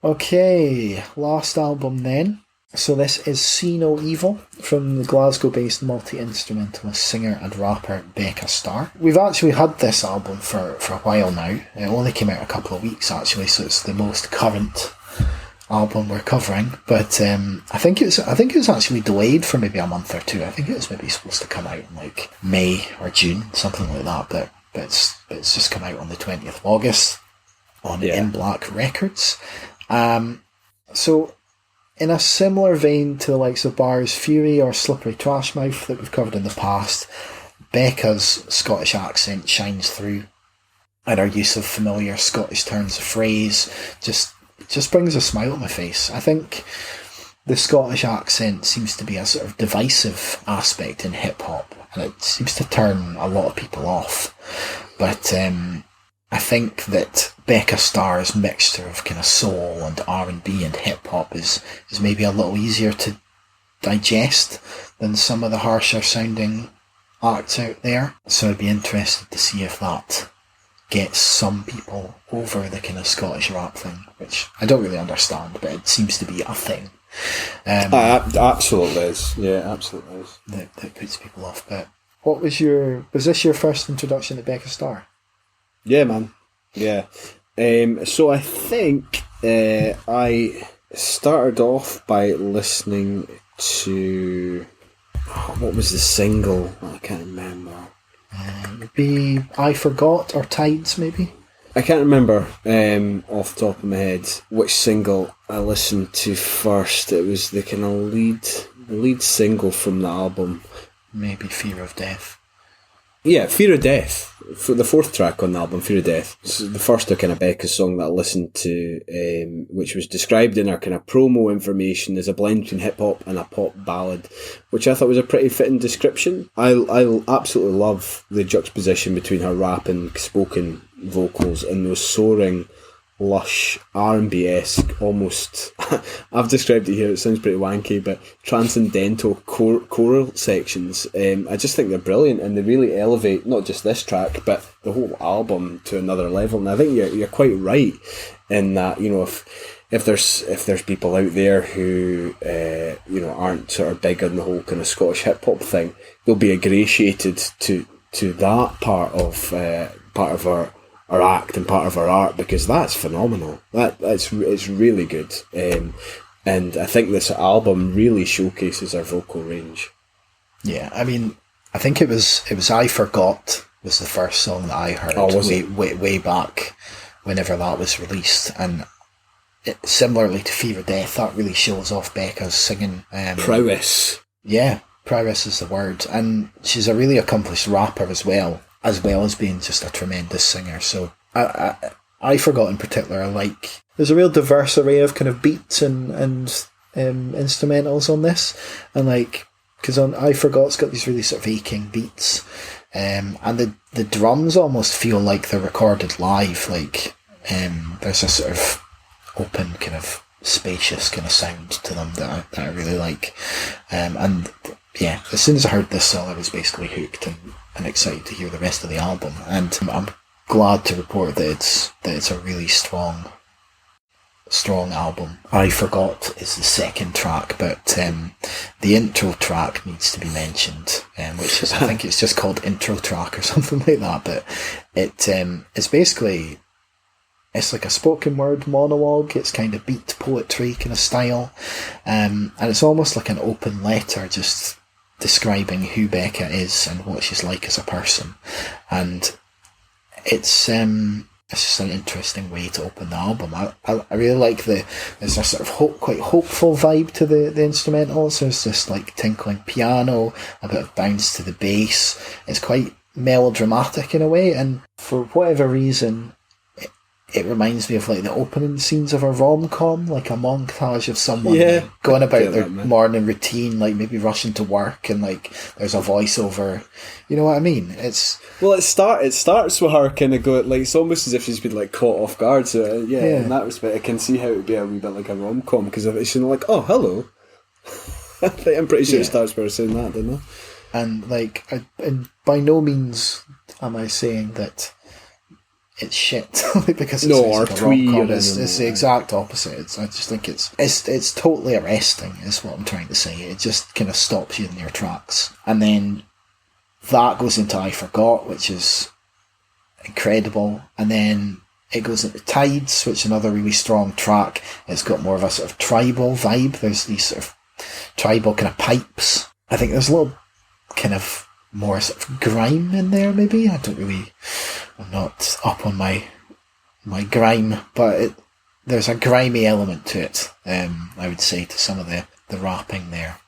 Okay, last album then. So this is See No Evil from the Glasgow-based multi-instrumentalist singer and rapper Becca Starr. We've actually had this album for a while now. It only came out a couple of weeks actually, so it's the most current album we're covering. But I think it was actually delayed for maybe a month or two. I think it was maybe supposed to come out in like May or June, something like that. But it's just come out on the 20th of August on In Black Records. So, in a similar vein to the likes of Bar's Fury or Slippery Trash Mouth that we've covered in the past, Becca's Scottish accent shines through, and her use of familiar Scottish turns of phrase just brings a smile on my face. I think the Scottish accent seems to be a sort of divisive aspect in hip hop, and it seems to turn a lot of people off. But I think that Becca Starr's mixture of kind of soul and R&B and hip hop is maybe a little easier to digest than some of the harsher sounding acts out there. So I'd be interested to see if that gets some people over the kind of Scottish rap thing, which I don't really understand, but it seems to be a thing. Absolutely is. Yeah, absolutely is. That puts people off. But was this your first introduction to Becca Starr? Yeah, man. Yeah. So I think I started off by listening to... what was the single? I can't remember. Maybe I Forgot or Tides, maybe? I can't remember off the top of my head which single I listened to first. It was the kind of lead single from the album. Maybe Fear of Death. Yeah, Fear of Death. For the fourth track on the album, Fear of Death. It's the first kind of Becca's song that I listened to, which was described in her kind of promo information as a blend between hip-hop and a pop ballad, which I thought was a pretty fitting description. I absolutely love the juxtaposition between her rap and spoken vocals and those soaring, lush, R&B-esque, almost, I've described it here, it sounds pretty wanky, but transcendental choral sections. I just think they're brilliant, and they really elevate not just this track, but the whole album to another level. And I think you're quite right in that, you know, if there's people out there who aren't sort of big on the whole kind of Scottish hip hop thing, they'll be ingratiated to that part of our act and part of our art, because that's phenomenal. It's really good, and I think this album really showcases our vocal range. Yeah, I mean, I think it was I Forgot was the first song that I heard way back whenever that was released, and similarly to Fear of Death, that really shows off Becca's singing prowess. Yeah, prowess is the word, and she's a really accomplished rapper as well as being just a tremendous singer. So I Forgot in particular, there's a real diverse array of kind of beats and instrumentals on this, and because on I Forgot it's got these really sort of aching beats, and the drums almost feel like they're recorded live. There's a sort of open kind of spacious kind of sound to them that I really like, and yeah, as soon as I heard this song I was basically hooked and excited to hear the rest of the album, and I'm glad to report that it's a really strong album. I Forgot is the second track, but the intro track needs to be mentioned, which is, I think it's just called Intro Track or something like that, but it's basically, it's like a spoken word monologue. It's kind of beat poetry kind of style, and it's almost like an open letter just describing who Becca is and what she's like as a person, and it's just an interesting way to open the album. I really like there's a sort of quite hopeful vibe to the instrumentals. There's this like tinkling piano, a bit of bounce to the bass. It's quite melodramatic in a way, and for whatever reason it reminds me of like the opening scenes of a rom-com, like a montage of someone going about their morning routine, like maybe rushing to work, and like there's a voiceover. You know what I mean? It starts with her kind of going, like, it's almost as if she's been like caught off guard. So in that respect, I can see how it would be a wee bit like a rom-com, because it's like, oh, hello. I'm pretty sure it starts by her saying that, doesn't it? And and by no means am I saying that it's shit because No, it's or like a twee or rom-com. It's anything the like exact opposite. I just think it's totally arresting, is what I'm trying to say. It just kind of stops you in your tracks. And then that goes into I Forgot, which is incredible. And then it goes into Tides, which is another really strong track. It's got more of a sort of tribal vibe. There's these sort of tribal kind of pipes. I think there's a little kind of more sort of grime in there, maybe. I'm not up on my grime, but there's a grimy element to it, I would say, to some of the rapping there.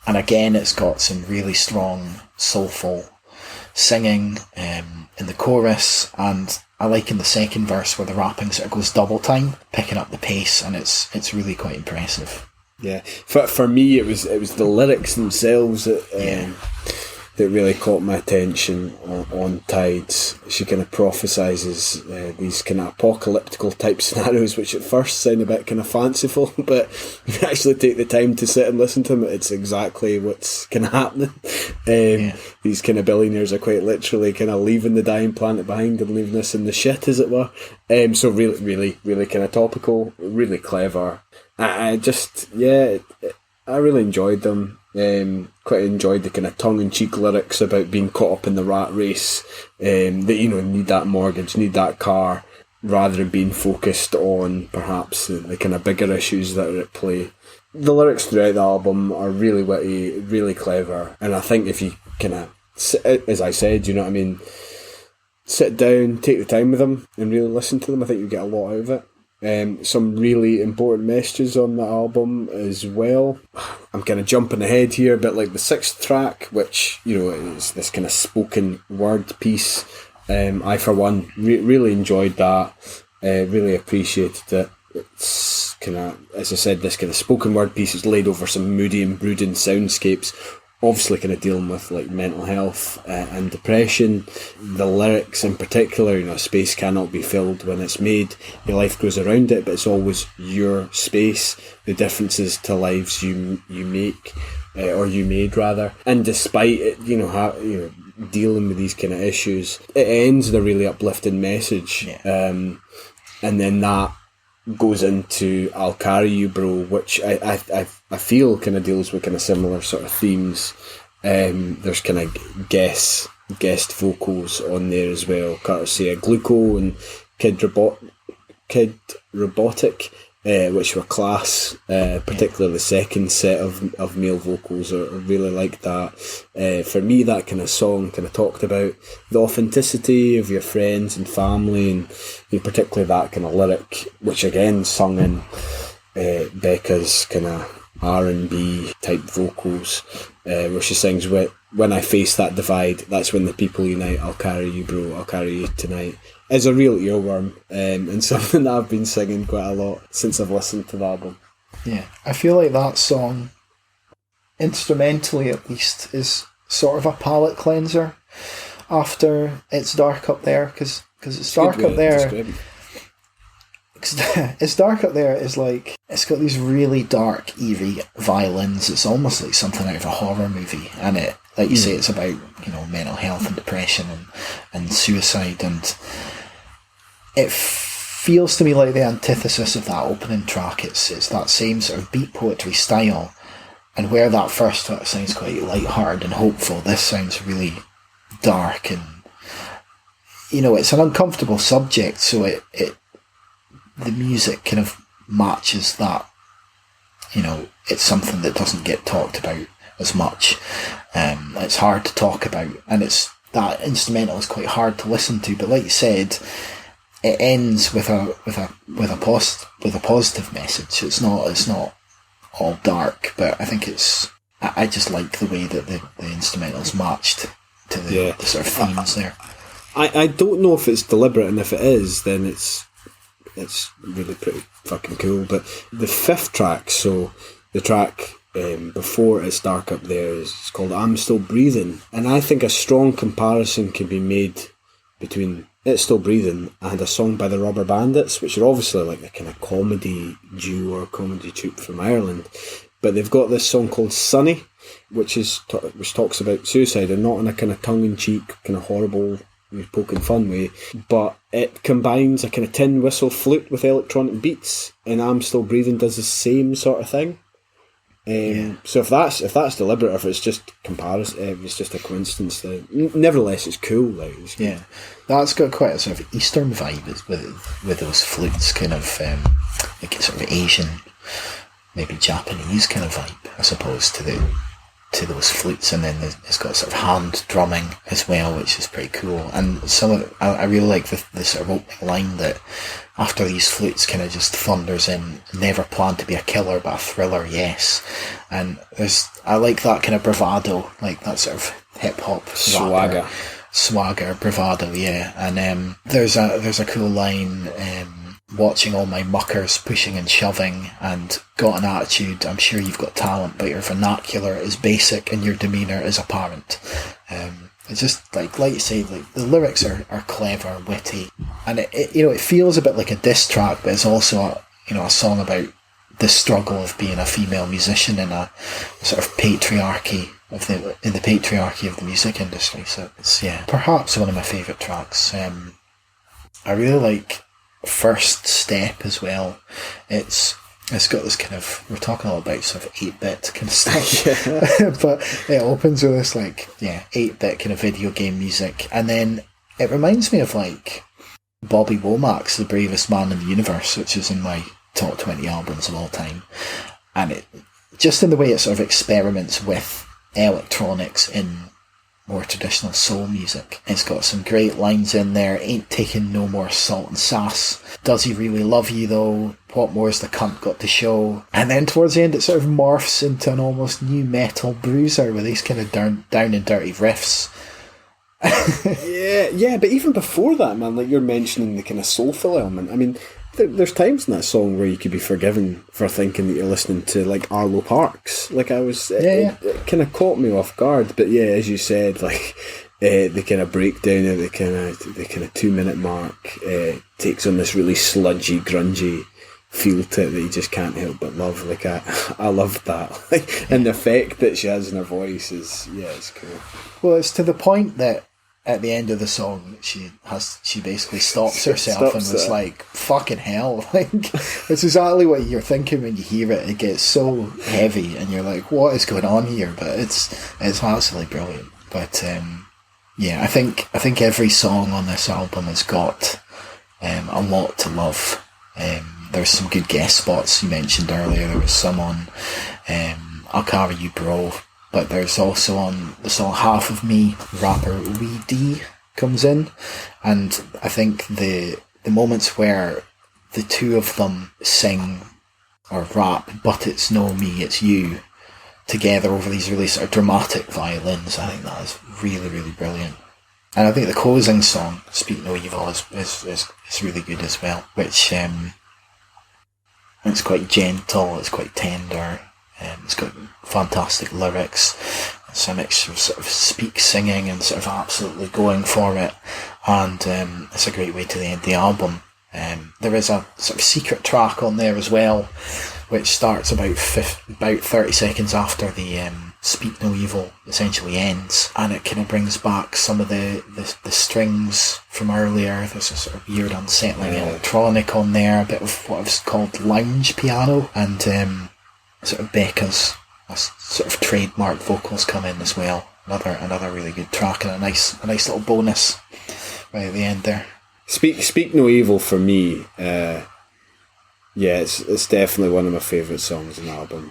And again, it's got some really strong, soulful singing in the chorus, and I like in the second verse where the rapping sort of goes double time, picking up the pace, and it's really quite impressive. Yeah, for me, it was the lyrics themselves that really caught my attention on Tides. She kind of prophesises these kind of apocalyptical type scenarios, which at first sound a bit kind of fanciful, but if you actually take the time to sit and listen to them, it's exactly what's kind of happening. These kind of billionaires are quite literally kind of leaving the dying planet behind and leaving us in the shit, as it were. So really, really, really kind of topical, really clever. I really enjoyed them. Quite enjoyed the kind of tongue-in-cheek lyrics about being caught up in the rat race, that need that mortgage, need that car, rather than being focused on perhaps the kind of bigger issues that are at play. The lyrics throughout the album are really witty, really clever, and I think if you kind of, as I said, you know what I mean, sit down, take the time with them and really listen to them, I think you get a lot out of it. Some really important messages on the album as well. I'm kind of jumping ahead here, but like the 6th track, which, is this kind of spoken word piece, I for one really enjoyed that, really appreciated it. It's kind of, as I said, this kind of spoken word piece is laid over some moody and brooding soundscapes, obviously kind of dealing with like mental health and depression. The lyrics in particular, space cannot be filled when it's made, your life grows around it, but it's always your space, the differences to lives you make, or you made rather. And despite it, dealing with these kind of issues, it ends with a really uplifting message. And then that goes into I'll Carry You Bro, which I feel kind of deals with kind of similar sort of themes. There's kind of guest vocals on there as well, courtesy of Gluco and Kid Robotic, which were class, particularly the second set of male vocals I really like that. For me, that kind of song kind of talked about the authenticity of your friends and family, and particularly that kind of lyric, which again sung in Becca's kind of R&B type vocals, where she sings, when I face that divide, that's when the people unite, I'll carry you bro, I'll carry you tonight, is a real earworm, and something that I've been singing quite a lot since I've listened to the album. Yeah, I feel like that song, instrumentally at least, is sort of a palate cleanser after It's Dark Up There, because It's Dark Up There... It's Dark Up There is like, it's got these really dark, eerie violins. It's almost like something out of a horror movie, and it, like you say, it's about mental health and depression and suicide, and it feels to me like the antithesis of that opening track. It's that same sort of beat poetry style, and where that first track sounds quite light-hearted and hopeful, this sounds really dark, and it's an uncomfortable subject, so it the music kind of matches that. It's something that doesn't get talked about as much. It's hard to talk about, and that instrumental is quite hard to listen to. But like you said, it ends with a positive message. It's not all dark, but I think I just like the way that the instrumentals matched to the sort of themes there. I don't know if it's deliberate, and if it is, then it's really pretty fucking cool. But the 5th track, so the track before It's Dark Up There, is called I'm Still Breathing, and I think a strong comparison can be made between It's Still Breathing and a song by the Rubber Bandits, which are obviously like a kind of comedy duo or comedy troupe from Ireland, but they've got this song called Sunny, which talks about suicide, and not in a kind of tongue-in-cheek, kind of horrible was poking fun with, but it combines a kind of tin whistle flute with electronic beats, and I'm Still Breathing does the same sort of thing. So if that's deliberate, or if it's just comparison, it's just a coincidence. Nevertheless, it's cool. That's got quite a sort of Eastern vibe with those flutes, kind of like sort of Asian, maybe Japanese kind of vibe, I suppose, to those flutes, and then it's got sort of hand drumming as well, which is pretty cool. And I really like the sort of opening line that after these flutes kind of just thunders in, never planned to be a killer but a thriller, yes. And I like that kind of bravado, like that sort of hip hop swagger bravado, yeah. And there's a cool line, watching all my muckers pushing and shoving, and got an attitude, I'm sure you've got talent, but your vernacular is basic and your demeanour is apparent. It's just like you say, like the lyrics are clever, witty, and it feels a bit like a diss track, but it's also a song about the struggle of being a female musician in a sort of patriarchy of the music industry. So it's perhaps one of my favourite tracks. I really like First Step as well. It's got this kind of, we're talking all about sort of 8-bit kind of stuff, but it opens with this 8-bit kind of video game music, and then it reminds me of like Bobby Womack's The Bravest Man in the Universe, which is in my top 20 albums of all time, and it just in the way it sort of experiments with electronics in more traditional soul music. It's got some great lines in there. Ain't taking no more salt and sass. Does he really love you though? What more's the cunt got to show? And then towards the end it sort of morphs into an almost new metal bruiser with these kind of down and dirty riffs. yeah, but even before that, man, like you're mentioning the kind of soulful element. I mean, there's times in that song where you could be forgiven for thinking that you're listening to like Arlo Parks. Like I was, it kind of caught me off guard. But yeah, as you said, like the kind of breakdown at the kind of 2-minute mark takes on this really sludgy, grungy feel to it that you just can't help but love. Like I love that, and the effect that she has in her voice is it's cool. Well, it's to the point that at the end of the song, she basically stops herself and was like, fucking hell. Like, it's exactly what you're thinking when you hear it. It gets so heavy and you're like, what is going on here? But it's absolutely brilliant. But I think every song on this album has got a lot to love. There's some good guest spots you mentioned earlier. There was some on I'll Carry You Bro. But there's also on the song Half of Me, rapper Wee D comes in, and I think the moments where the two of them sing or rap, but it's no me, it's you, together over these really sort of dramatic violins, I think that is really, really brilliant. And I think the closing song, Speak No Evil, is really good as well, which it's quite gentle, it's quite tender. It's got fantastic lyrics. It's a mixture of sort of singing and sort of absolutely going for it, and it's a great way to end the album. There is a sort of secret track on there as well, which starts about 30 seconds after the Speak No Evil essentially ends, and it kind of brings back some of the strings from earlier. There's a sort of weird unsettling electronic on there, a bit of what was called lounge piano, and sort of Becca's sort of trademark vocals come in as well. Another really good track, and a nice little bonus right at the end there. Speak No Evil for me. It's definitely one of my favourite songs in the album.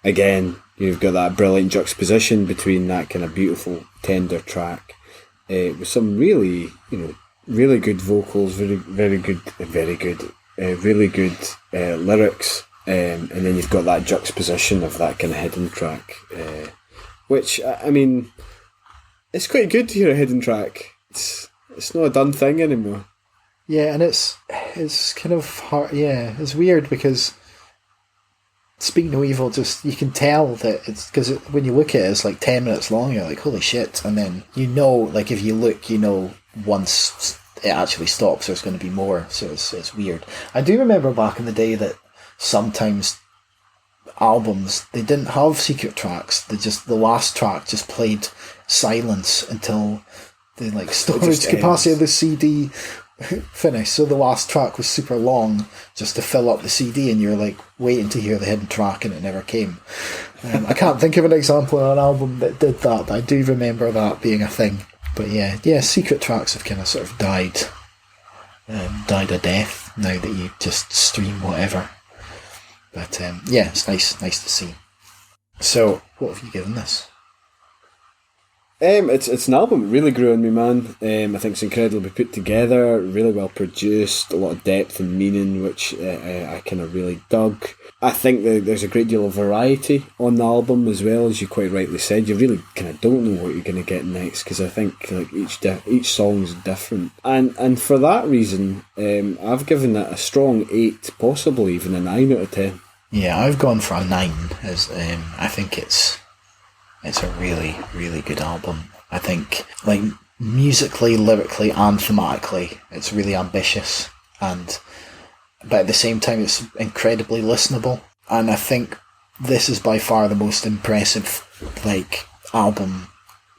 Again, you've got that brilliant juxtaposition between that kind of beautiful, tender track with some really, really good vocals, really good lyrics. And then you've got that juxtaposition of that kind of hidden track, which, I mean, it's quite good to hear a hidden track. It's not a done thing anymore. Yeah, and it's kind of hard. Yeah, it's weird because Speak No Evil, you can tell that it's, because when you look at it, it's like 10 minutes long, you're like, holy shit. And then like if you look, once it actually stops, there's going to be more. So it's weird. I do remember back in the day that sometimes albums, they didn't have secret tracks. The last track just played silence until the like storage capacity of the CD finished. So the last track was super long just to fill up the CD, and you're like waiting to hear the hidden track, and it never came. I can't think of an example of an album that did that, but I do remember that being a thing. But yeah, secret tracks have kind of sort of died a death now that you just stream whatever. But yeah, it's nice to see. So, what have you given this? It's an album that really grew on me, man. I think it's incredibly put together, really well produced, a lot of depth and meaning, which I kind of really dug. I think that there's a great deal of variety on the album as well, as you quite rightly said. You really kind of don't know what you're going to get next, because I think like each song's different, and for that reason, I've given it a strong 8, possibly even a 9 out of 10. Yeah, I've gone for a 9. As I think it's a really, really good album. I think, like, musically, lyrically, and thematically, it's really ambitious, but at the same time, it's incredibly listenable. And I think this is by far the most impressive, like, album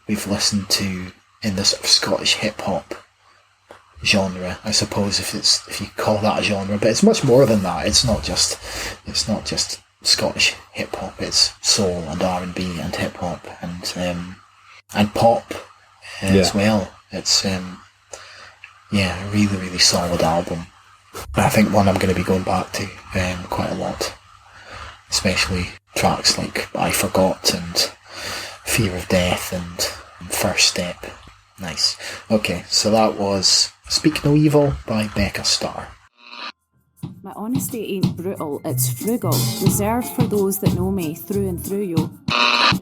we've listened to in the sort of Scottish hip hop genre, I suppose, if you call that a genre. But it's much more than that. It's not just Scottish hip hop. It's soul and R&B and hip hop and pop as well. It's a really, really solid album. I think one I'm going to be going back to quite a lot, especially tracks like I Forgot and Fear of Death and First Step. Nice. Okay, so that was Speak No Evil by Becca Starr. My honesty ain't brutal, it's frugal. Reserved for those that know me through and through, yo.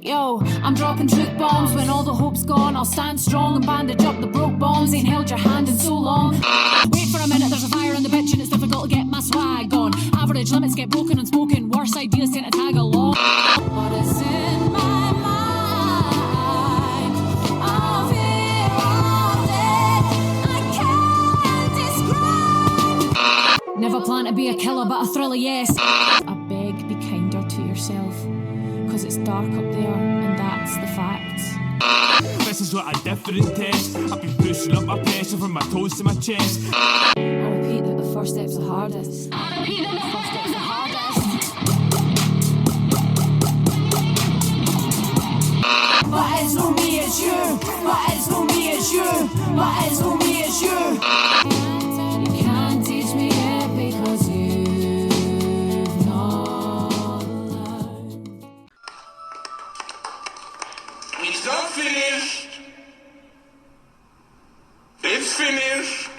Yo, I'm dropping truth bombs when all the hope's gone. I'll stand strong and bandage up the broke bones. Ain't held your hand in so long. Wait for a minute, there's a fire in the bitch and it's difficult to get my swag on. Average limits get broken and spoken. Worse ideas tend to tag along. What is in my mind? Of it, I can't describe. Never plan to be a killer, but a thriller, yes. I beg, be kinder to yourself. Because it's dark up there, and that's the facts. This is what a different test. I've been pushing up my pressure from my toes to my chest. I repeat that the first step's the hardest. I repeat that the first step's the hardest. But it's no me, it's you. But it's no me, it's you. But it's no me, it's you. You can't teach me yet because you've not learned. It's not finished. It's finished.